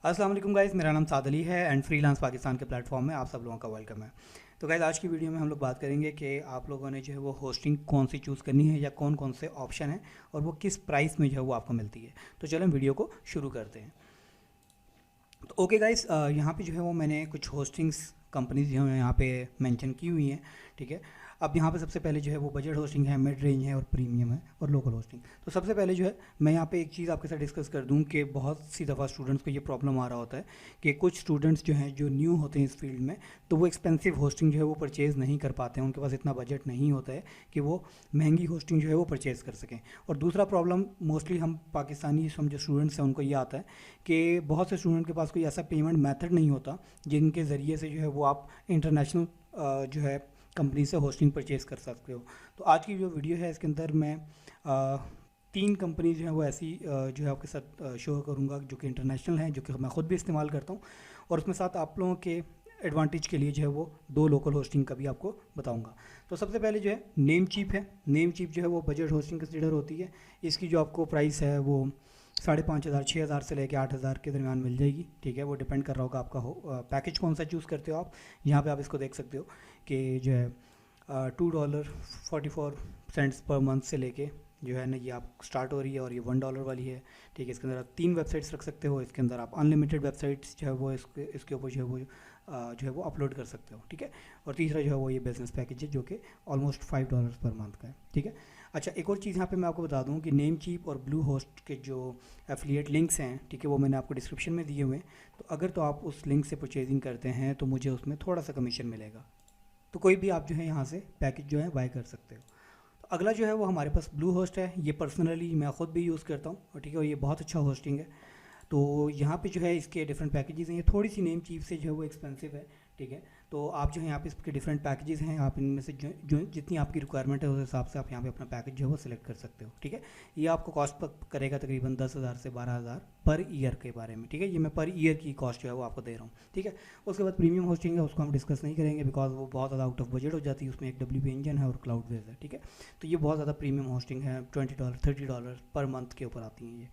अस्सलाम वालेकुम गाइस, मेरा नाम साद अली है एंड फ्रीलांस पाकिस्तान के प्लेटफॉर्म में आप सब लोगों का वेलकम है। तो गाइस आज की वीडियो में हम लोग बात करेंगे कि आप लोगों ने जो है वो होस्टिंग कौन सी चूज़ करनी है या कौन कौन से ऑप्शन है और वो किस प्राइस में जो है वो आपको मिलती है। तो चलो हम वीडियो को शुरू करते हैं। तो ओके गाइस, यहाँ पे जो है वो मैंने कुछ होस्टिंग्स कंपनीज जो है यहाँ पे मेंशन की हुई हैं। ठीक है, अब यहाँ पे सबसे पहले जो है वो बजट होस्टिंग है, मिड रेंज है और प्रीमियम है और लोकल होस्टिंग। तो सबसे पहले जो है मैं यहाँ पे एक चीज़ आपके साथ डिस्कस कर दूँ कि बहुत सी दफ़ा स्टूडेंट्स को ये प्रॉब्लम आ रहा होता है कि कुछ स्टूडेंट्स जो हैं जो न्यू होते हैं इस फील्ड में, तो वो एक्सपेंसिव होस्टिंग जो है वो परचेज़ नहीं कर पाते हैं, उनके पास इतना बजट नहीं होता है कि वो महंगी होस्टिंग जो है वो परचेज़ कर सकें। और दूसरा प्रॉब्लम मोस्टली हम पाकिस्तानी जो स्टूडेंट्स हैं उनको ये आता है कि बहुत से स्टूडेंट के पास कोई ऐसा पेमेंट मेथड नहीं होता जिनके ज़रिए से जो है वो आप इंटरनेशनल जो है कंपनी से होस्टिंग परचेज़ कर सकते हो। तो आज की जो वीडियो है इसके अंदर मैं तीन कंपनी जो है वो ऐसी जो है आपके साथ शो करूँगा जो कि इंटरनेशनल हैं, जो कि मैं ख़ुद भी इस्तेमाल करता हूँ, और उसमें साथ आप लोगों के एडवांटेज के लिए जो है वो दो लोकल होस्टिंग का भी आपको बताऊंगा। तो सबसे पहले जो है नेम चीप है। नेम चीप जो है वो बजट होस्टिंग कंसिडर होती है। इसकी जो आपको प्राइस है वो 5,500 6,000 से लेकर 8,000 के दरमियान मिल जाएगी। ठीक है, वो डिपेंड कर रहा होगा आपका पैकेज कौन सा चूज़ करते हो आप। यहाँ पे आप इसको देख सकते हो कि जो है $2.44 पर मंथ से लेके जो है ना ये आप स्टार्ट हो रही है और ये $1 वाली है। ठीक है, इसके अंदर आप 3 वेबसाइट्स रख सकते हो। इसके अंदर आप अनलिमिटेड वेबसाइट्स जो है वो इसके ऊपर जो है वो अपलोड कर सकते हो। ठीक है, और तीसरा जो है वो ये बिज़नेस पैकेज है जो कि ऑलमोस्ट $5 पर मंथ का है। ठीक है, अच्छा एक और चीज़ यहाँ पे मैं आपको बता दूँ कि नेम चीप और ब्लू होस्ट के जो एफिलिएट लिंक्स हैं, ठीक है, वो मैंने आपको डिस्क्रिप्शन में दिए हुए हैं। तो अगर तो आप उस लिंक से परचेजिंग करते हैं तो मुझे उसमें थोड़ा सा कमीशन मिलेगा। तो कोई भी आप जो है यहाँ से पैकेज जो है बाय कर सकते हो। तो अगला जो है वो हमारे पास ब्लू होस्ट है। ये पर्सनली मैं ख़ुद भी यूज़ करता हूँ और ठीक है, और ये बहुत अच्छा होस्टिंग है। तो यहाँ पे जो है इसके डिफरेंट पैकेजेस हैं। ये थोड़ी सी नेम चीप से जो है वो एक्सपेंसिव है। ठीक है, तो आप जो है यहाँ पे इसके डिफरेंट पैकेजेस हैं, आप इनमें से जो जितनी आपकी रिक्वायरमेंट है उस हिसाब से आप यहाँ पे अपना पैकेज जो है वो सिलेक्ट कर सकते हो। ठीक है, ये आपको कॉस्ट करेगा तकरीबन 10,000 से 12,000 पर ईयर के बारे में। ठीक है, ये मैं पर ईयर की कॉस्ट जो है वो आपको दे रहा हूँ। ठीक है, उसके बाद प्रीमियम होस्टिंग है, उसको हम डिस्कस नहीं करेंगे बिकॉज वो बहुत ज़्यादा आउट ऑफ बजट हो जाती है। उसमें एक WP इंजन है और क्लाउडवेज है। ठीक है, तो ये बहुत ज़्यादा प्रीमियम होस्टिंग है, $20 $30 पर मंथ के ऊपर आती हैं ये,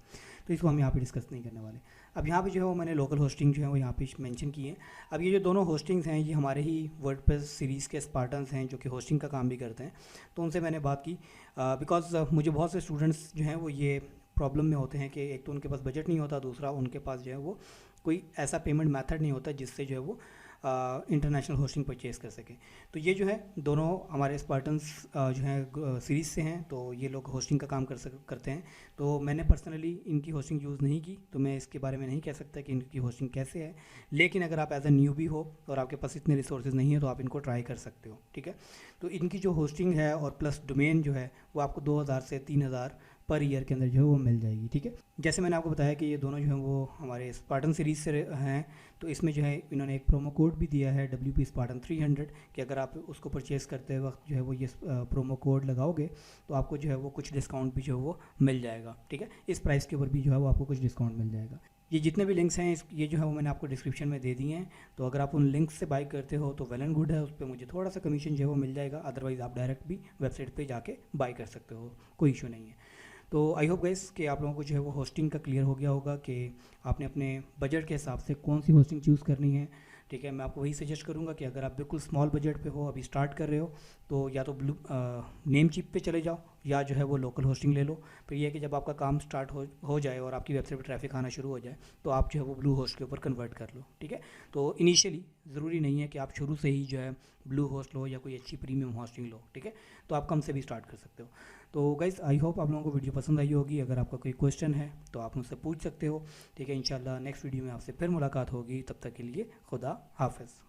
तो इसको हम यहाँ पे डिस्कस नहीं करने वाले। अब यहाँ पे जो है वो मैंने लोकल होस्टिंग जो है वो यहाँ पे मेंशन की है। अब ये जो दोनों होस्टिंग्स हैं ये हमारे ही वर्डप्रेस सीरीज़ के स्पार्टन्स हैं जो कि होस्टिंग का काम भी करते हैं। तो उनसे मैंने बात की बिकॉज मुझे बहुत से स्टूडेंट्स जो हैं वो ये प्रॉब्लम में होते हैं कि एक तो उनके पास बजट नहीं होता, दूसरा उनके पास जो है वो कोई ऐसा पेमेंट मेथड नहीं होता जिससे जो है वो इंटरनेशनल होस्टिंग परचेज़ कर सकें। तो ये जो है दोनों हमारे स्पार्टन्स जो हैं सीरीज़ से हैं, तो ये लोग होस्टिंग का काम करते हैं। तो मैंने पर्सनली इनकी होस्टिंग यूज़ नहीं की, तो मैं इसके बारे में नहीं कह सकता कि इनकी होस्टिंग कैसे है। लेकिन अगर आप एज अ न्यूबी हो और आपके पास इतने रिसोर्सेज नहीं है तो आप इनको ट्राई कर सकते हो। ठीक है, तो इनकी जो होस्टिंग है और प्लस डोमेन जो है वो आपको 2,000 से 3,000 पर ईयर के अंदर जो है वो मिल जाएगी। ठीक है, जैसे मैंने आपको बताया कि ये दोनों जो हैं वो हमारे स्पार्टन सीरीज़ से हैं, तो इसमें जो है इन्होंने एक प्रोमो कोड भी दिया है WP Spartan 300 कि अगर आप उसको परचेज़ करते वक्त जो है वो ये प्रोमो कोड लगाओगे तो आपको जो है वो कुछ डिस्काउंट भी जो है वो मिल जाएगा। ठीक है, इस प्राइस के ऊपर भी जो है वो आपको कुछ डिस्काउंट मिल जाएगा। ये जितने भी लिंक्स हैं ये जो है वो मैंने आपको डिस्क्रिप्शन में दे दिए हैं। तो अगर आप उन लिंक्स से बाय करते हो तो वेल एंड गुड है, उस पर मुझे थोड़ा सा कमीशन जो है वो मिल जाएगा। अदरवाइज़ आप डायरेक्ट भी वेबसाइट पे जाके बाय कर सकते हो, कोई इशू नहीं है। तो आई होप गाइस कि आप लोगों को जो है वो होस्टिंग का क्लियर हो गया होगा कि आपने अपने बजट के हिसाब से कौन सी होस्टिंग चूज़ करनी है। ठीक है, मैं आपको वही सजेस्ट करूंगा कि अगर आप बिल्कुल स्मॉल बजट पे हो, अभी स्टार्ट कर रहे हो, तो या तो नेम चिप पे चले जाओ या जो है वो लोकल होस्टिंग ले लो। फिर यह है कि जब आपका काम स्टार्ट हो जाए और आपकी वेबसाइट पर ट्रैफिक आना शुरू हो जाए तो आप जो है वो ब्लू होस्ट के ऊपर कन्वर्ट कर लो। ठीक है, तो इनिशियली ज़रूरी नहीं है कि आप शुरू से ही जो है ब्लू होस्ट लो या कोई अच्छी प्रीमियम होस्टिंग लो। ठीक है, तो आप कम से भी स्टार्ट कर सकते हो। तो गाइज़ आई होप आप लोगों को वीडियो पसंद आई होगी। अगर आपका कोई क्वेश्चन है तो आप मुझसे पूछ सकते हो। ठीक है, इंशाल्लाह नेक्स्ट वीडियो में आपसे फिर मुलाकात होगी। तब तक के लिए खुदा हाफ़िज़।